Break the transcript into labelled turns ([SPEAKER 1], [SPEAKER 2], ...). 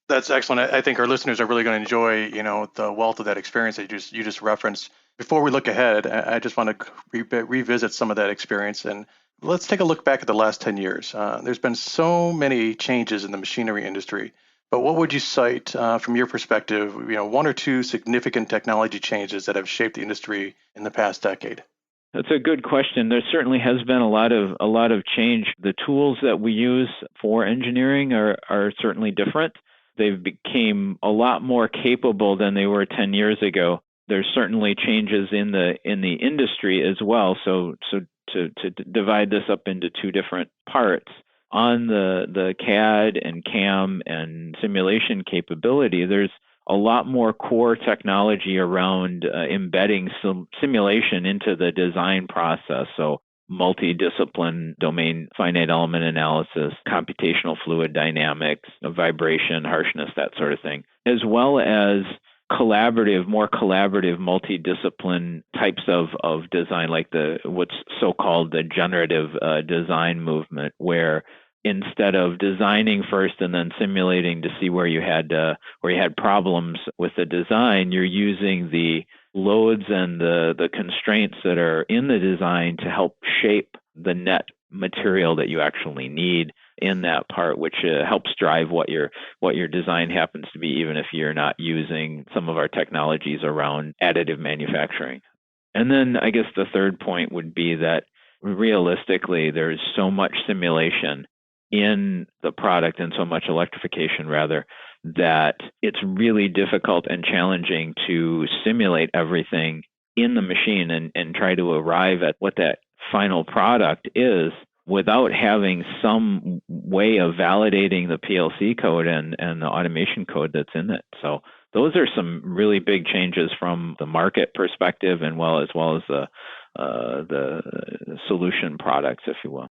[SPEAKER 1] That's excellent. I think our listeners are really going to enjoy, the wealth of that experience that you just referenced. Before we look ahead, I just want to revisit some of that experience, and let's take a look back at the last 10 years. There's been so many changes in the machinery industry, but what would you cite from your perspective, one or two significant technology changes that have shaped the industry in the past decade?
[SPEAKER 2] That's a good question. There certainly has been a lot of change. The tools that we use for engineering are certainly different. They've became a lot more capable than they were 10 years ago. There's certainly changes in the industry as well. So to divide this up into two different parts, on the CAD and CAM and simulation capability, there's a lot more core technology around embedding simulation into the design process. So multidiscipline domain finite element analysis, computational fluid dynamics, vibration, harshness, that sort of thing, as well as more collaborative, multidiscipline types of design, like what's so-called the generative design movement, where instead of designing first and then simulating to see where you had problems with the design, you're using the loads and the constraints that are in the design to help shape the net material that you actually need in that part, which helps drive what your design happens to be, even if you're not using some of our technologies around additive manufacturing. And then I guess the third point would be that realistically, there's so much simulation in the product and so much electrification, rather, that it's really difficult and challenging to simulate everything in the machine and try to arrive at what that final product is without having some way of validating the PLC code and the automation code that's in it. So those are some really big changes from the market perspective, and as well as the solution products, if you will.